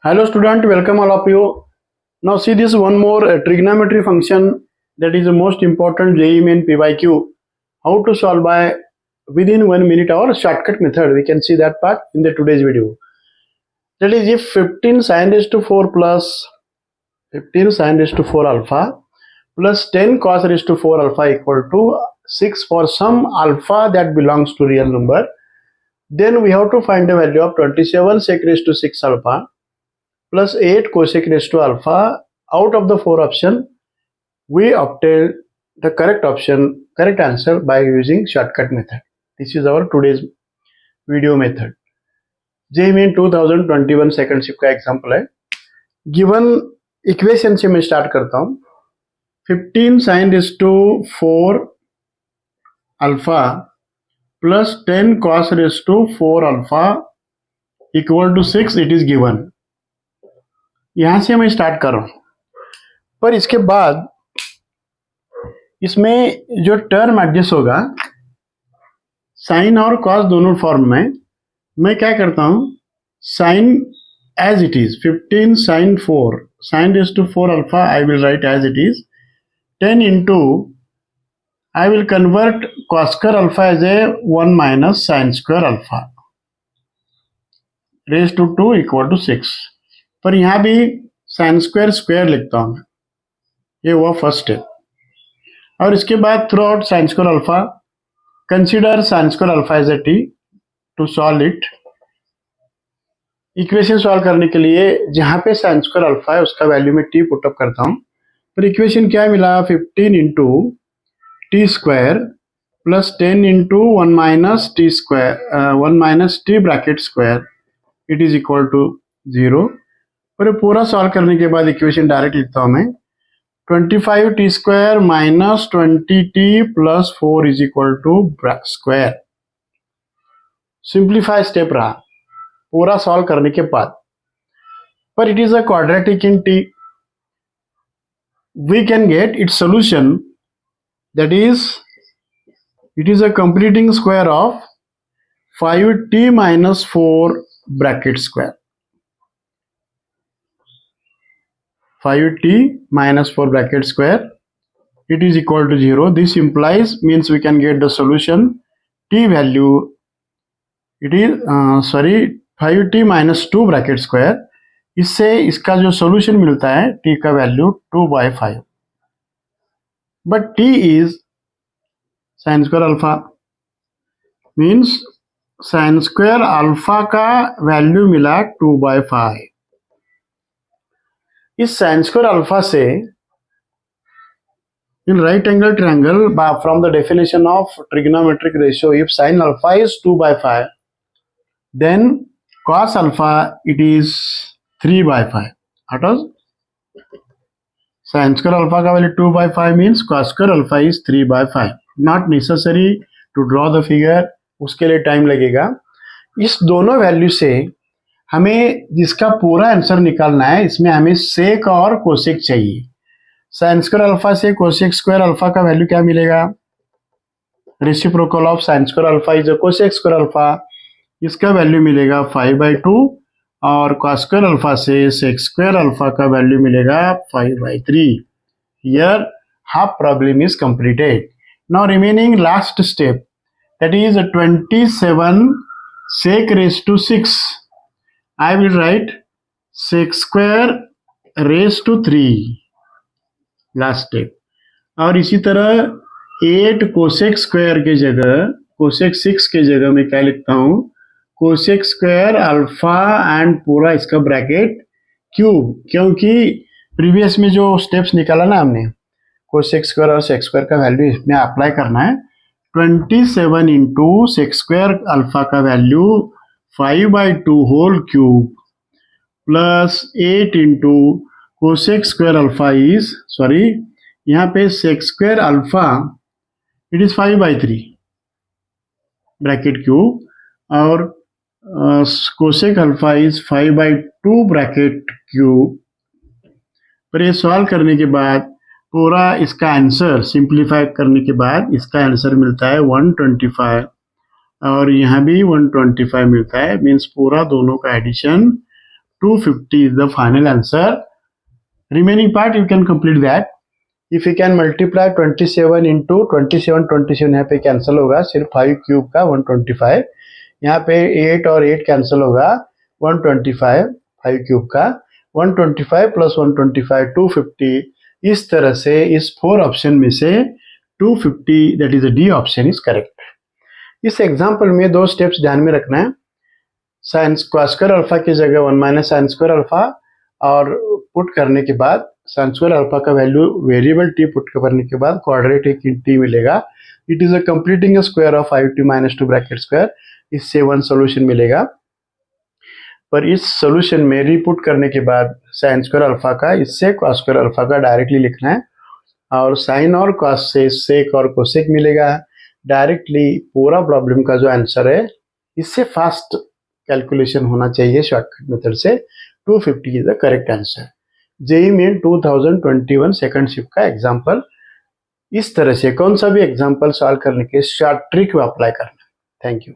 Hello student, welcome all of you. Now see this one more trigonometry function that is the most important JEE Main PYQ. How to solve by within 1 minute or shortcut method. We can see that part in the today's video. That is if 15 sin raised to 4 plus 15 sin raised to 4 alpha plus 10 cos raised to 4 alpha equal to 6 for some alpha that belongs to real number. Then we have to find the value of 27 sec raised to 6 alpha plus 8 cosec raised to alpha. Out of the 4 options, we obtain the correct answer by using shortcut method. This is our today's video method. JEE Main 2021 second shift का example है. Given equation से मैं start करता हूं. 15 sin raised to 4 alpha plus 10 cos raised to 4 alpha equal to 6 it is given. यहां से मैं start कर रहा हूं, पर इसके बाद इसमें जो टर्म एडजस्ट होगा साइन और कॉस दोनों फॉर्म में, मैं क्या करता हूं sine as it is 15 sin 4 sin raised to 4 alpha I will write as it is 10 into I will convert cos square alpha as a 1 minus sin square alpha raised to 2 equal to 6. पर यहां भी sine square square लिखता हूं मैं. ये हुआ first step. और इसके बाद throughout sine square alpha, consider sine square alpha as a t to solve it. Equation सॉल्व करने के लिए जहां पे साइन स्क्वायर अल्फा है उसका वैल्यू में टी पुटअप करता हूं. पर इक्वेशन क्या मिला 15 into t square plus 10 into 1 minus t square 1 minus t bracket square it is equal to 0. पर पूरा सॉल्व करने के बाद इक्वेशन डायरेक्ट लिखता हूं मैं 25 t square minus 20 t plus 4 is equal to square. Simplify step रहा पूरा सॉल्व करने के बाद. पर it is a quadratic in t. We can get its solution that is it is a completing square of 5t minus 4 bracket square. 5t minus 4 bracket square it is equal to 0. This implies means we can get the solution t value it is 5t minus 2 bracket square. इससे इसका जो solution मिलता है t का value 2/5. but t is sin square alpha means sin square alpha का value मिला 2/5. इस sine square alpha से in right angle triangle from the definition of trigonometric ratio if sine alpha is 2/5 then cos alpha it is 3/5. Sine square alpha का value 2/5 means cos square alpha is 3/5. Not necessary to draw the figure, उसके लिए time लगेगा. इस दोनों value से हमें जिसका पूरा आंसर निकालना है इसमें हमें सेक और कोसेक चाहिए. साइन स्क्वायर अल्फा से कोसेक स्क्वायर अल्फा का वैल्यू क्या मिलेगा? Reciprocal of sine square alpha is cosec square alpha. इसका वैल्यू मिलेगा 5/2 और कॉस स्क्वायर अल्फा से सेक स्क्वायर अल्फा का वैल्यू मिलेगा 5/3. Here half problem is completed. Now remaining last step that is 27 sec raised to 6. I will write sec square raised to 3 last step. और इसी तरह 8 cosec square के जगह cosec 6 के जगह मैं क्या लिखता हूं कोसेक स्क्वायर अल्फा एंड पूरा इसका ब्रैकेट क्यूब. क्योंकि प्रीवियस में जो स्टेप्स निकाला ना हमने कोसेक स्क्वायर और सेक स्क्वायर का वैल्यू इसमें अप्लाई करना है. 27 इंटू सेक स्क्वायर अल्फा का value 5/2 whole cube plus 8 into cosec square alpha is यहाँ पे sec square alpha it is 5/3 bracket cube और cosec alpha is 5/2 bracket cube. पर ये सॉल्व करने के बाद पूरा इसका आंसर सिंप्लीफाई करने के बाद इसका आंसर मिलता है 125 और यहाँ भी 125 मिलता है. मीन्स पूरा दोनों का addition 250 is the final answer. Remaining part you can complete that. If you can multiply 27 into 27 यहाँ पे कैंसिल होगा, सिर्फ 5 क्यूब का 125, यहाँ पे 8 और 8 कैंसिल होगा, 125 5 क्यूब का 125 प्लस 125 250. इस तरह से इस 4 ऑप्शन में से 250 that is D option is correct. इस एग्जाम्पल में 2 स्टेप्स ध्यान में रखना है. साइन स्क्वायर अल्फा की जगह 1 माइनस साइन स्क्वायर अल्फा और पुट करने के बाद साइन स्क्वायर अल्फा का वैल्यू वेरिएबल टी पुट करने के बाद क्वाड्रेटिक टी मिलेगा. It is a completing square of 5t minus 2 bracket square. इससे 1 सोल्यूशन मिलेगा. पर इस सोल्यूशन में रीपुट करने के बाद साइन स्क्वायर अल्फा का इससे कॉस स्क्वायर अल्फा का डायरेक्टली लिखना है और साइन और कॉस से सेक और कोसेक मिलेगा. डायरेक्टली पूरा प्रॉब्लम का जो आंसर है इससे फास्ट कैलकुलेशन होना चाहिए शॉर्टकट मेथड से. 250 is the correct answer. JEE main 2021 second shift का एग्जाम्पल. इस तरह से कौन सा भी एग्जाम्पल सॉल्व करने के शॉर्ट ट्रिक अप्लाई करना. Thank you.